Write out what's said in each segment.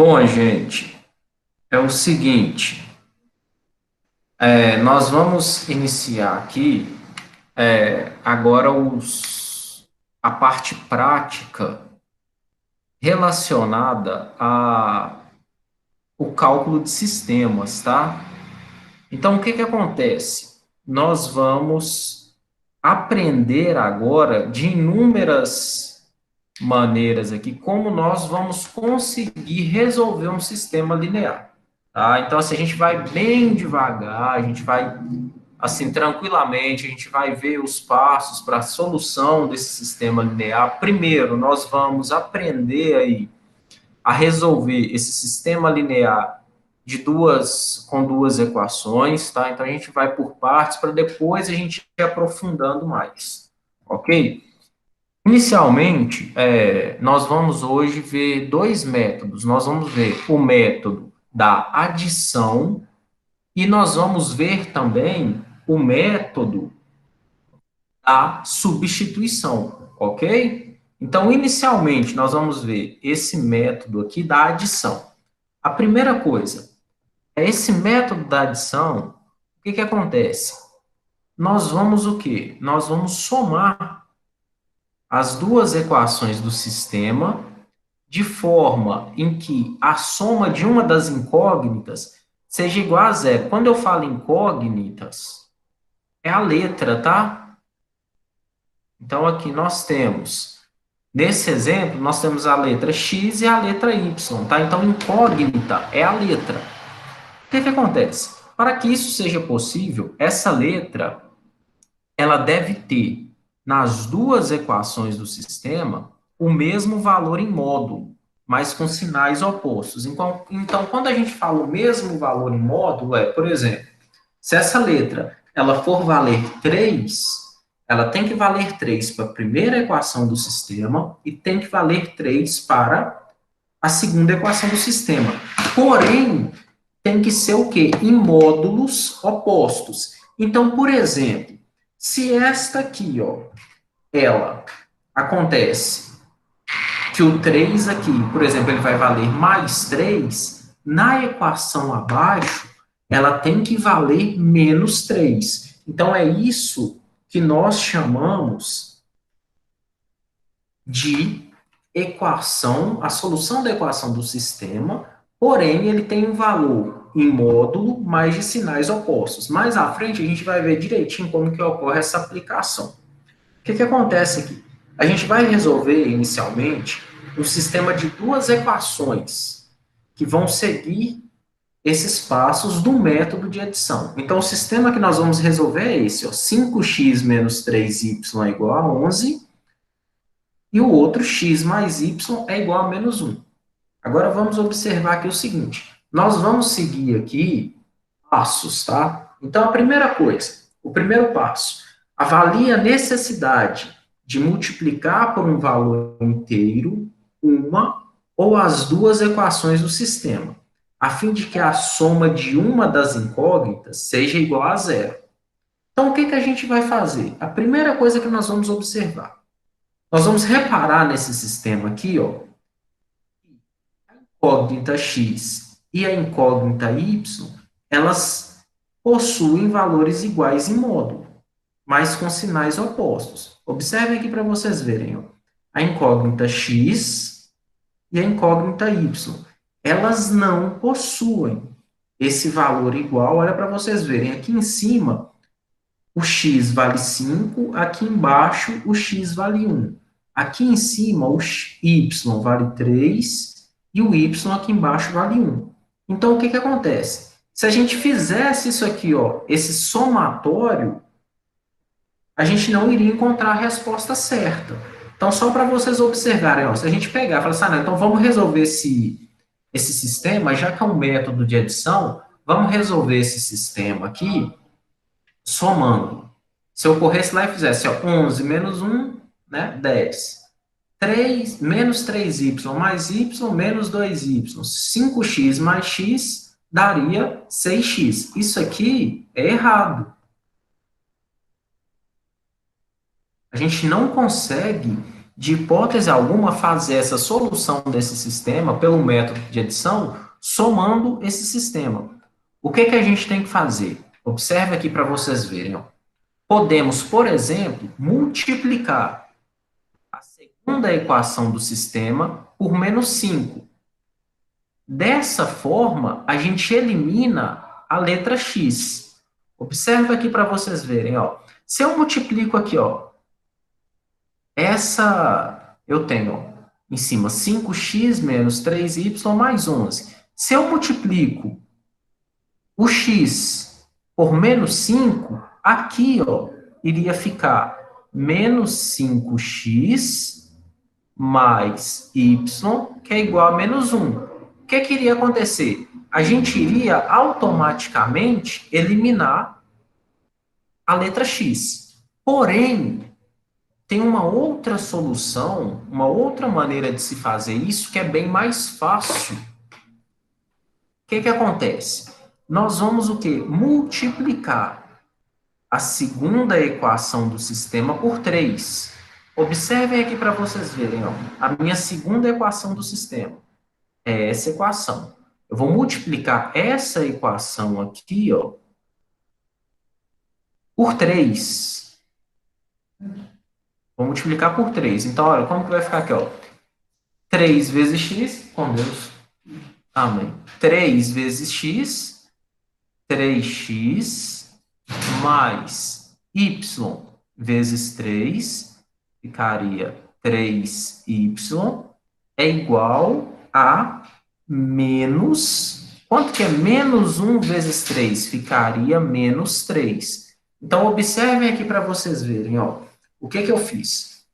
Bom, gente, é o seguinte, nós vamos iniciar aqui agora a parte prática relacionada o cálculo de sistemas, tá? Então, o que que acontece? Nós vamos aprender agora de inúmeras maneiras aqui como nós vamos conseguir resolver um sistema linear, tá? Então, assim, a gente vai bem devagar, a gente vai, assim, tranquilamente, a gente vai ver os passos para a solução desse sistema linear. Primeiro, nós vamos aprender aí a resolver esse sistema linear com duas equações, tá? Então, a gente vai por partes para depois a gente ir aprofundando mais, ok? Inicialmente, nós vamos hoje ver dois métodos. Nós vamos ver o método da adição e nós vamos ver também o método da substituição, ok? Então, inicialmente, nós vamos ver esse método aqui da adição. A primeira coisa, esse método da adição, o que que acontece? Nós vamos o quê? Nós vamos somar as duas equações do sistema de forma em que a soma de uma das incógnitas seja igual a zero. Quando eu falo incógnitas, é a letra, tá? Então, aqui nós temos, nesse exemplo, nós temos a letra X e a letra Y, tá? Então, incógnita é a letra. O que que acontece? Para que isso seja possível, essa letra, ela deve ter, nas duas equações do sistema, o mesmo valor em módulo, mas com sinais opostos. Então, quando a gente fala o mesmo valor em módulo, por exemplo, se essa letra ela for valer 3, ela tem que valer 3 para a primeira equação do sistema e tem que valer 3 para a segunda equação do sistema. Porém, tem que ser o quê? Em módulos opostos. Então, por exemplo, se esta aqui, ó, ela acontece que o 3 aqui, por exemplo, ele vai valer mais 3, na equação abaixo, ela tem que valer menos 3. Então, é isso que nós chamamos de equação, a solução da equação do sistema, porém, ele tem um valor em módulo, mas de sinais opostos. Mais à frente, a gente vai ver direitinho como que ocorre essa aplicação. O que que acontece aqui? A gente vai resolver, inicialmente, um sistema de duas equações que vão seguir esses passos do método de adição. Então, o sistema que nós vamos resolver é esse, ó, 5x menos 3y é igual a 11, e o outro x mais y é igual a menos 1. Agora, vamos observar aqui o seguinte, nós vamos seguir aqui passos, tá? Então, a primeira coisa, o primeiro passo, avalie a necessidade de multiplicar por um valor inteiro uma ou as duas equações do sistema, a fim de que a soma de uma das incógnitas seja igual a zero. Então, o que que a gente vai fazer? A primeira coisa que nós vamos observar, nós vamos reparar nesse sistema aqui, ó, a incógnita x e a incógnita y, elas possuem valores iguais em módulo, mas com sinais opostos. Observem aqui para vocês verem, ó, a incógnita x e a incógnita y. Elas não possuem esse valor igual. Olha para vocês verem, aqui em cima, o x vale 5, aqui embaixo o x vale 1. Aqui em cima o y vale 3 e o y aqui embaixo vale 1. Então, o que que acontece? Se a gente fizesse isso aqui, ó, esse somatório, a gente não iria encontrar a resposta certa. Então, só para vocês observarem, ó, se a gente pegar e falar assim, não, então vamos resolver esse sistema, já que é um método de adição, vamos resolver esse sistema aqui somando. Se eu corresse lá e fizesse ó, 11 menos 1, né, 10. 3, menos 3y mais y menos 2y. 5x mais x daria 6x. Isso aqui é errado. A gente não consegue de hipótese alguma, fazer essa solução desse sistema pelo método de adição, somando esse sistema. O que que a gente tem que fazer? Observe aqui para vocês verem. Ó. Podemos, por exemplo, multiplicar a segunda equação do sistema por menos 5. Dessa forma, a gente elimina a letra x. Observe aqui para vocês verem, ó. Se eu multiplico aqui, ó, eu tenho ó, em cima 5x menos 3y mais 11. Se eu multiplico o x por menos 5, aqui, ó, iria ficar menos 5x mais y, que é igual a menos 1. O que iria acontecer? A gente iria automaticamente eliminar a letra x. Porém, tem uma outra solução, uma outra maneira de se fazer isso que é bem mais fácil. O que acontece? Nós vamos o quê? Multiplicar a segunda equação do sistema por 3. Observem aqui para vocês verem, ó, a minha segunda equação do sistema é essa equação. Eu vou multiplicar essa equação aqui, ó, por 3. Vou multiplicar por 3. Então, olha, como que vai ficar aqui, ó? 3 vezes x, com Deus. Amém. 3 vezes x, 3x, mais y vezes 3, ficaria 3y, é igual a menos... Quanto que é menos 1 vezes 3? Ficaria menos 3. Então, observem aqui para vocês verem, ó. O que eu fiz?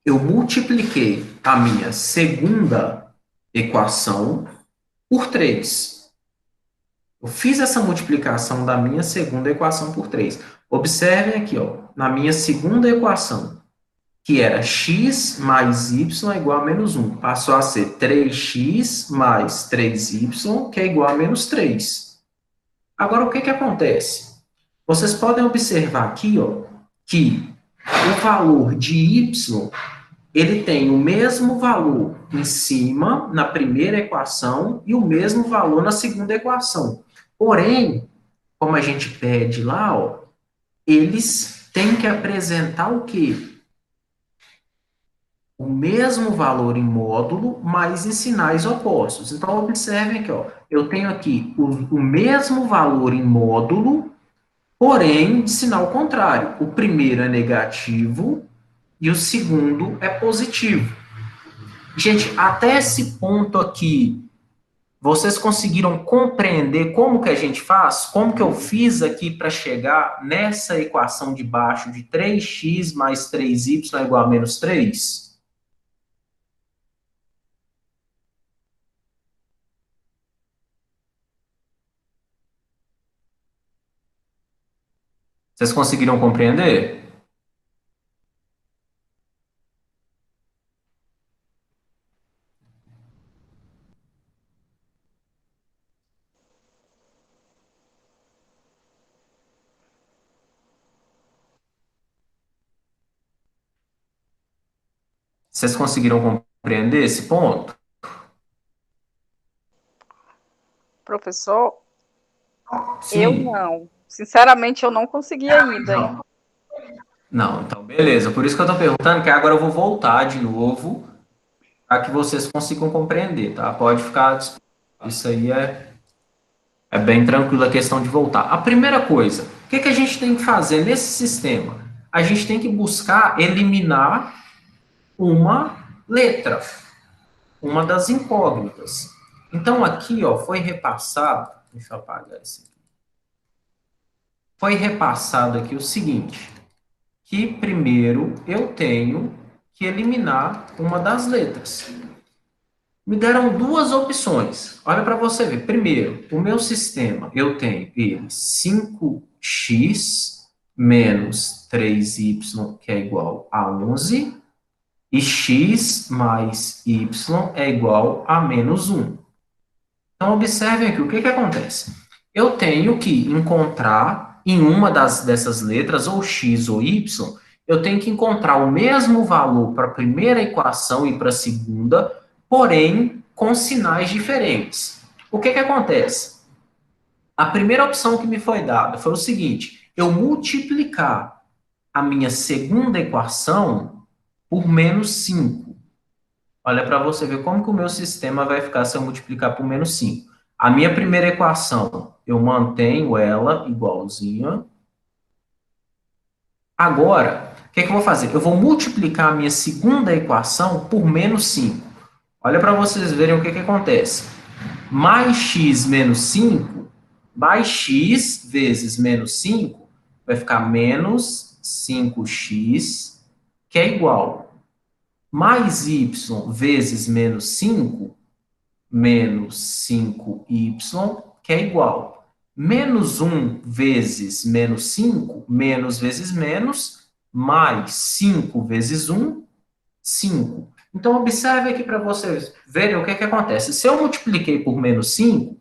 Eu multipliquei a minha segunda equação por 3. Eu fiz essa multiplicação da minha segunda equação por 3. Observem aqui, ó, na minha segunda equação, que era x mais y é igual a menos 1. Passou a ser 3x mais 3y, que é igual a menos 3. Agora, o que acontece? Vocês podem observar aqui, ó, que o valor de y, ele tem o mesmo valor em cima, na primeira equação, e o mesmo valor na segunda equação. Porém, como a gente pede lá, ó, eles têm que apresentar o quê? O mesmo valor em módulo, mas em sinais opostos. Então, observem aqui, ó, eu tenho aqui o mesmo valor em módulo, porém, de sinal contrário. O primeiro é negativo e o segundo é positivo. Gente, até esse ponto aqui, vocês conseguiram compreender como que a gente faz? Como que eu fiz aqui para chegar nessa equação de baixo de 3x mais 3y é igual a menos 3? Vocês conseguiram compreender? Vocês conseguiram compreender esse ponto? Professor, eu Sim. não. Sinceramente, eu não consegui ainda. Hein? Não, então beleza. Por isso que eu estou perguntando, que agora eu vou voltar de novo para que vocês consigam compreender, tá? Pode ficar. Isso aí é bem tranquilo a questão de voltar. A primeira coisa, o que a gente tem que fazer nesse sistema? A gente tem que buscar eliminar uma letra, uma das incógnitas. Então, aqui, ó, foi repassado. Deixa eu apagar isso aqui. Foi repassado aqui o seguinte: que primeiro eu tenho que eliminar uma das letras. Me deram duas opções. Olha para você ver. Primeiro, o meu sistema, eu tenho ele 5x menos 3y, que é igual a 11, e x mais y é igual a menos 1. Então, observem aqui o que acontece. Eu tenho que encontrar em uma dessas letras, ou x ou y, eu tenho que encontrar o mesmo valor para a primeira equação e para a segunda, porém com sinais diferentes. O que acontece? A primeira opção que me foi dada foi o seguinte: eu multiplicar a minha segunda equação por menos 5. Olha para você ver como que o meu sistema vai ficar se eu multiplicar por menos 5. A minha primeira equação, eu mantenho ela igualzinha. Agora, o que é que eu vou fazer? Eu vou multiplicar a minha segunda equação por menos 5. Olha para vocês verem o que acontece. Mais x menos 5, mais x vezes menos 5, vai ficar menos 5x, que é igual. Mais y vezes menos 5, menos 5y, que é igual. Menos 1 vezes menos 5, menos vezes menos, mais 5 vezes 1, 5. Então, observe aqui para vocês verem o que acontece. Se eu multipliquei por menos 5,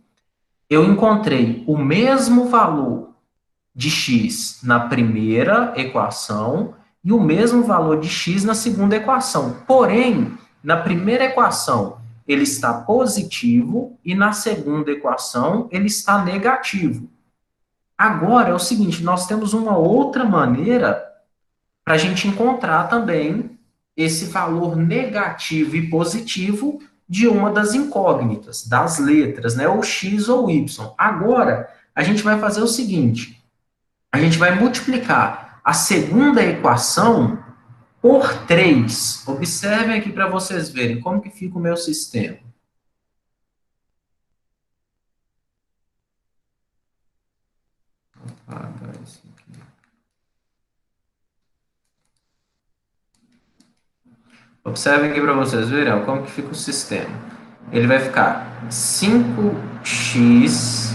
eu encontrei o mesmo valor de x na primeira equação e o mesmo valor de x na segunda equação. Porém, na primeira equação ele está positivo e na segunda equação ele está negativo. Agora é o seguinte, nós temos uma outra maneira para a gente encontrar também esse valor negativo e positivo de uma das incógnitas, das letras, né? Ou x ou y. Agora, a gente vai fazer o seguinte: a gente vai multiplicar a segunda equação por 3. Observem aqui para vocês verem como que fica o meu sistema. Vou apagar isso aqui. Observem aqui para vocês verem ó, como que fica o sistema. Ele vai ficar 5x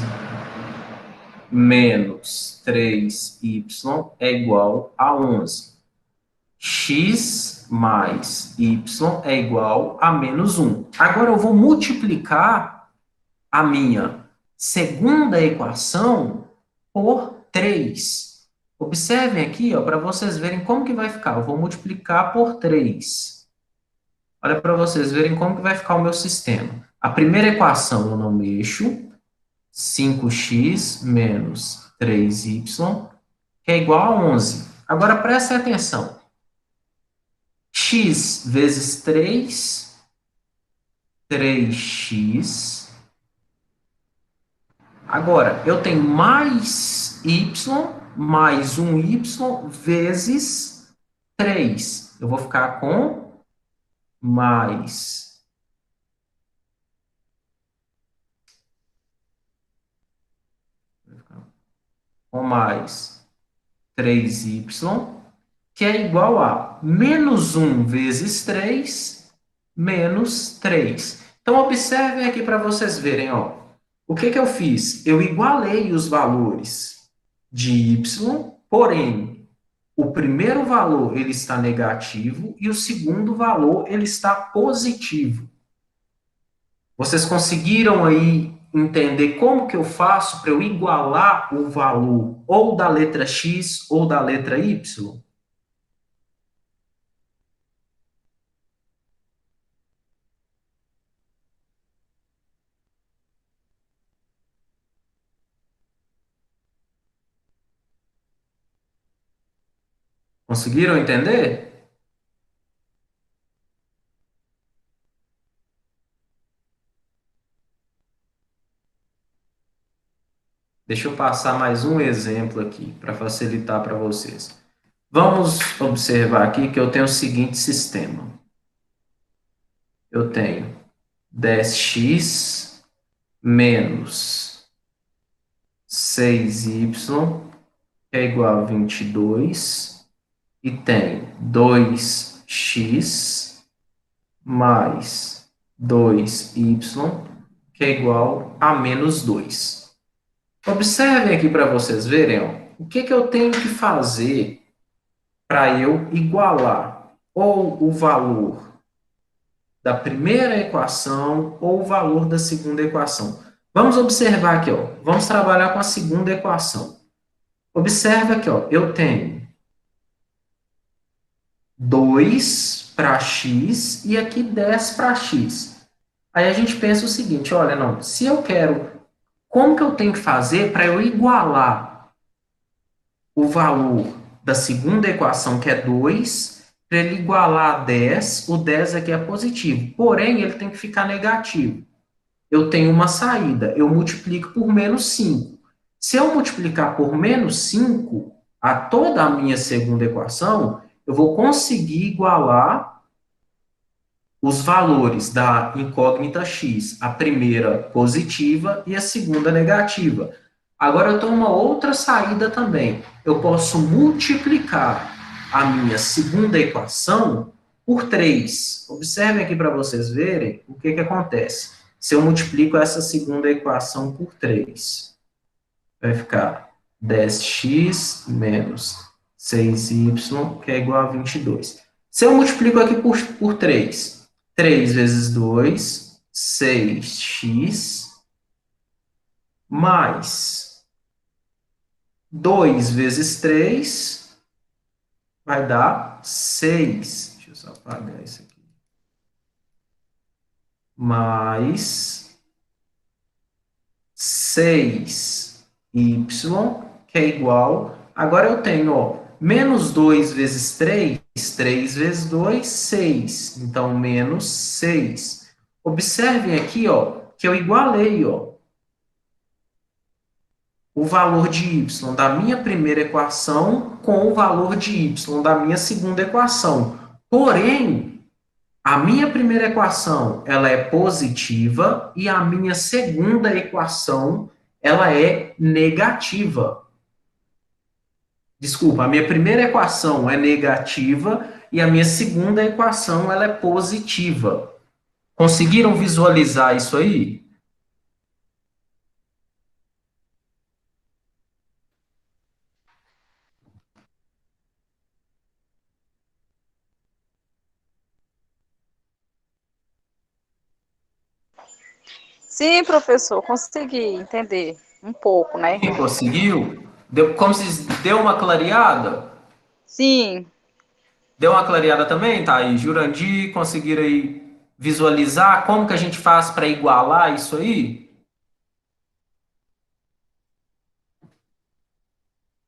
menos 3y é igual a 11. X mais y é igual a menos 1. Agora eu vou multiplicar a minha segunda equação por 3. Observem aqui, ó, para vocês verem como que vai ficar. Eu vou multiplicar por 3. Olha para vocês verem como que vai ficar o meu sistema. A primeira equação eu não mexo. 5x menos 3y, que é igual a 11. Agora, prestem atenção. X vezes 3, 3x. Agora, eu tenho mais y, mais 1y vezes 3. Eu vou ficar com mais com mais 3y, que é igual a menos 1 vezes 3, menos 3. Então, observem aqui para vocês verem, ó. O que eu fiz? Eu igualei os valores de y, porém, o primeiro valor ele está negativo e o segundo valor ele está positivo. Vocês conseguiram aí entender como que eu faço para eu igualar o valor ou da letra x ou da letra y? Conseguiram entender? Deixa eu passar mais um exemplo aqui para facilitar para vocês. Vamos observar aqui que eu tenho o seguinte sistema. Eu tenho 10x menos 6y, que é igual a 22, e tenho 2x mais 2y, que é igual a menos 2. Observem aqui para vocês verem, ó, o que eu tenho que fazer para eu igualar ou o valor da primeira equação ou o valor da segunda equação. Vamos observar aqui, ó. Vamos trabalhar com a segunda equação. Observe aqui, ó. Eu tenho 2 para x e aqui 10 para x. Aí a gente pensa o seguinte, olha, não, se eu quero, como que eu tenho que fazer para eu igualar o valor da segunda equação, que é 2, para ele igualar a 10, o 10 aqui é positivo, porém ele tem que ficar negativo. Eu tenho uma saída, eu multiplico por menos 5. Se eu multiplicar por menos 5 a toda a minha segunda equação, eu vou conseguir igualar os valores da incógnita x, a primeira positiva e a segunda negativa. Agora eu tenho uma outra saída também. Eu posso multiplicar a minha segunda equação por 3. Observem aqui para vocês verem o que acontece. Se eu multiplico essa segunda equação por 3, vai ficar 10x menos 6y, que é igual a 22. Se eu multiplico aqui por 3, 3 vezes 2, 6x, mais 2 vezes 3, vai dar 6. Deixa eu só apagar isso aqui. Mais 6y, que é igual. Agora eu tenho, ó, menos 2 vezes 3, 3 vezes 2, 6. Então, menos 6. Observem aqui, ó, que eu igualei, ó, o valor de y da minha primeira equação com o valor de y da minha segunda equação. Porém, a minha primeira equação, ela é positiva e a minha segunda equação, ela é negativa. Desculpa, a minha primeira equação é negativa e a minha segunda equação, ela é positiva. Conseguiram visualizar isso aí? Sim, professor, consegui entender um pouco, né? Quem conseguiu? Deu, como se deu uma clareada? Sim, Deu uma clareada também, tá aí? Jurandir, conseguiram aí visualizar como que a gente faz para igualar isso aí?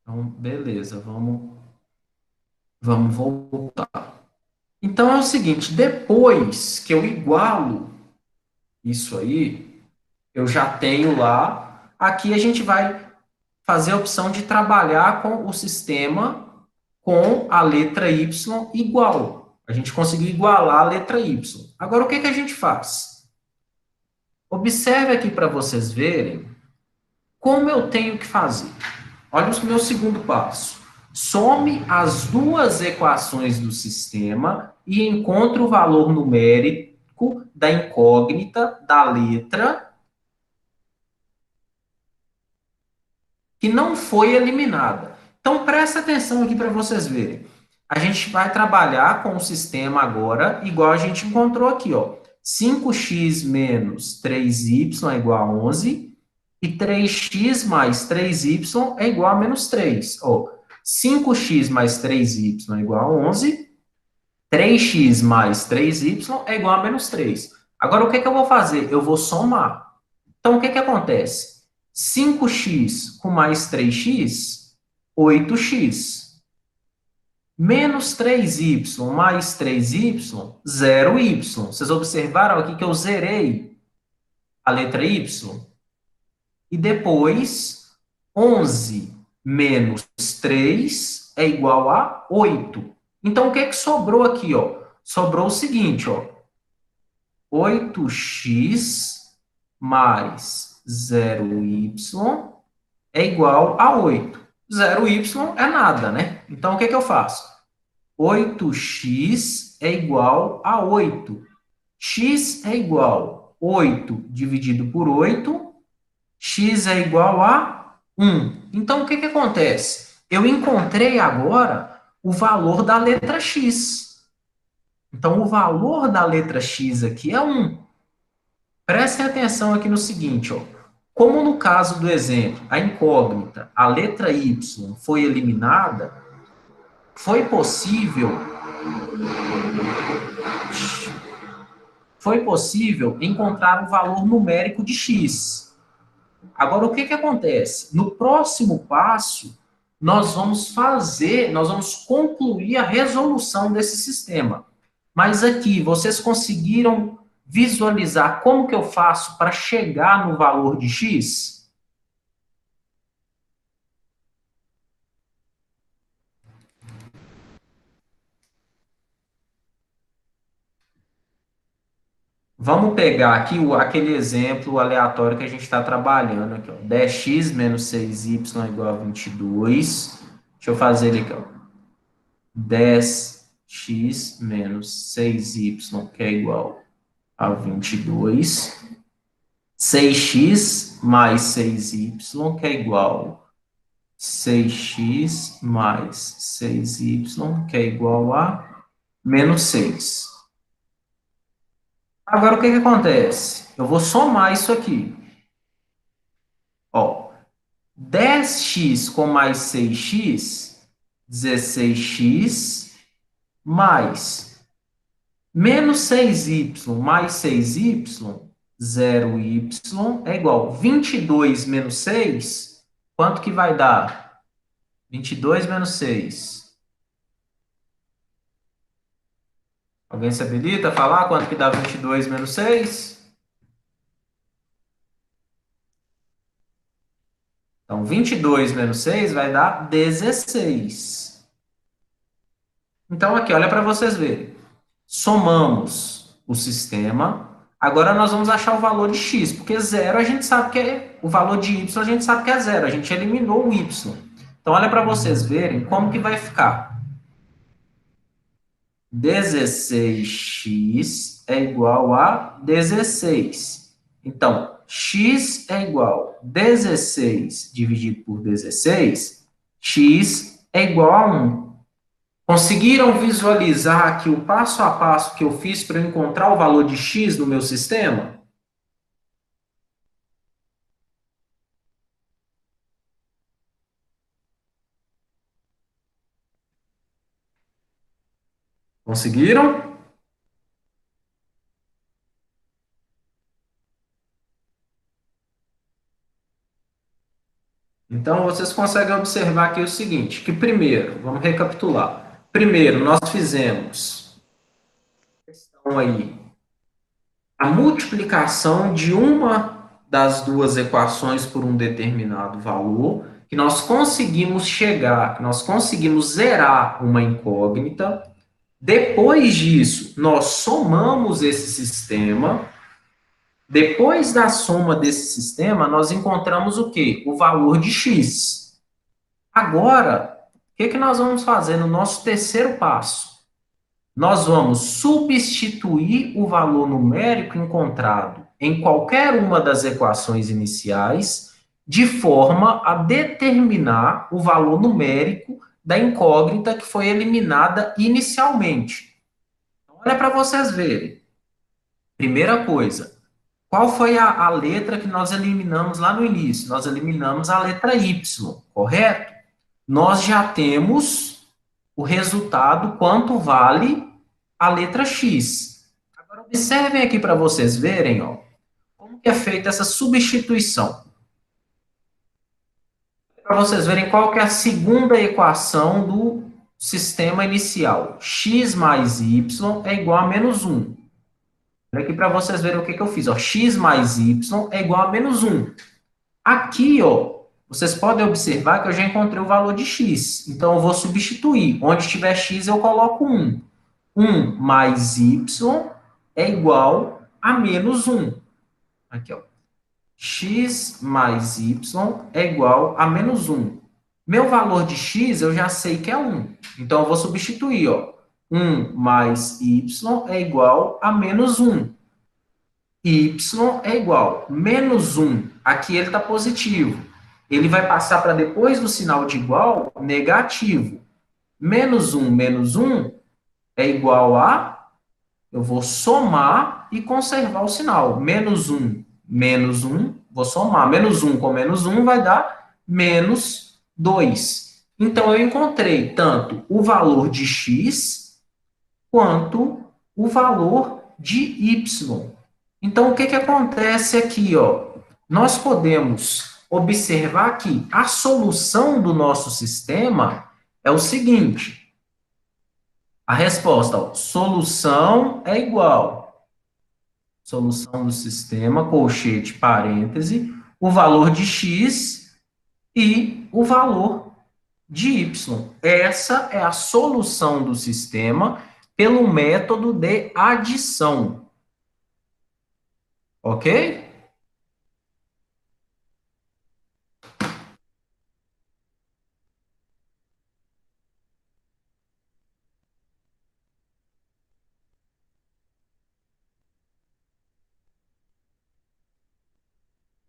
Então, beleza, vamos voltar. Então é o seguinte, depois que eu igualo isso aí, eu já tenho lá, aqui a gente vai fazer a opção de trabalhar com o sistema com a letra y igual. A gente conseguiu igualar a letra y. Agora, o que a gente faz? Observe aqui para vocês verem como eu tenho que fazer. Olha o meu segundo passo. Some as duas equações do sistema e encontre o valor numérico da incógnita da letra que não foi eliminada. Então, presta atenção aqui para vocês verem. A gente vai trabalhar com o sistema agora, igual a gente encontrou aqui, ó. 5x menos 3y é igual a 11 e 3x mais 3y é igual a menos 3. Ó, 5x mais 3y é igual a 11, 3x mais 3y é igual a menos 3. Agora, o que eu vou fazer? Eu vou somar. Então, o que acontece? 5x com mais 3x, 8x. Menos 3y mais 3y, 0y. Vocês observaram aqui que eu zerei a letra y? E depois, 11 menos 3 é igual a 8. Então, o que sobrou aqui, ó? Sobrou o seguinte, ó. 8x mais 0y é igual a 8. 0y é nada, né? Então, o que eu faço? 8x é igual a 8. X é igual a 8 dividido por 8. X é igual a 1. Então, o que acontece? Eu encontrei agora o valor da letra x. Então, o valor da letra x aqui é 1. Prestem atenção aqui no seguinte, ó. Como no caso do exemplo, a incógnita, a letra y foi eliminada, foi possível Foi possível encontrar o valor numérico de x. Agora, o que que acontece? No próximo passo, nós vamos concluir a resolução desse sistema. Mas aqui, vocês conseguiram visualizar como que eu faço para chegar no valor de x? Vamos pegar aqui aquele exemplo aleatório que a gente está trabalhando aqui, ó. 10x menos 6y é igual a 22. Deixa eu fazer ele aqui, ó. 10x menos 6y, que é igual a 22. 6x mais 6y, que é igual a 6x mais 6y, que é igual a menos 6. Agora, o que que acontece? Eu vou somar isso aqui. Ó, 10x com mais 6x, 16x, mais menos 6y mais 6y, 0y, é igual a 22 menos 6. Quanto que vai dar? 22 menos 6. Alguém se habilita a falar quanto que dá 22 menos 6? Então, 22 menos 6 vai dar 16. Então, aqui, olha para vocês verem. Somamos o sistema. Agora, nós vamos achar o valor de x, porque zero a gente sabe que é... O valor de y a gente sabe que é zero. A gente eliminou o y. Então, olha para vocês verem como que vai ficar. 16x é igual a 16. Então, x é igual a 16 dividido por 16, x é igual a 1. Conseguiram visualizar aqui o passo a passo que eu fiz para encontrar o valor de x no meu sistema? Conseguiram? Então, vocês conseguem observar aqui o seguinte, que primeiro, vamos recapitular. Primeiro, nós fizemos questão aí a multiplicação de uma das duas equações por um determinado valor, que nós conseguimos chegar, que nós conseguimos zerar uma incógnita. Depois disso, nós somamos esse sistema. Depois da soma desse sistema, nós encontramos o quê? O valor de x. Agora, o que que nós vamos fazer no nosso terceiro passo? Nós vamos substituir o valor numérico encontrado em qualquer uma das equações iniciais, de forma a determinar o valor numérico da incógnita que foi eliminada inicialmente. Então, olha para vocês verem. Primeira coisa, qual foi a letra que nós eliminamos lá no início? Nós eliminamos a letra Y, correto? Nós já temos o resultado, quanto vale a letra X. Agora, observem aqui para vocês verem, ó, como que é feita essa substituição. Para vocês verem qual que é a segunda equação do sistema inicial. X mais Y é igual a menos 1. Olha aqui para vocês verem o que, que eu fiz. Ó, x mais y é igual a menos 1. Aqui, ó, vocês podem observar que eu já encontrei o valor de x. Então, eu vou substituir. Onde tiver x, eu coloco 1. 1 mais y é igual a menos 1. Aqui, ó. X mais y é igual a menos 1. Meu valor de x eu já sei que é 1. Então, eu vou substituir, ó. 1 mais y é igual a menos 1. Y é igual a menos 1. Aqui ele está positivo. Ele vai passar para depois do sinal de igual, negativo. Menos 1 é igual a... Eu vou somar e conservar o sinal. Menos 1, vou somar. Menos 1 com menos 1 vai dar menos 2. Então, eu encontrei tanto o valor de x quanto o valor de y. Então, o que que acontece aqui, ó? Nós podemos observar que a solução do nosso sistema é o seguinte: a resposta, ó, solução é igual, solução do sistema, colchete, parêntese, o valor de x e o valor de y. Essa é a solução do sistema pelo método de adição. Ok?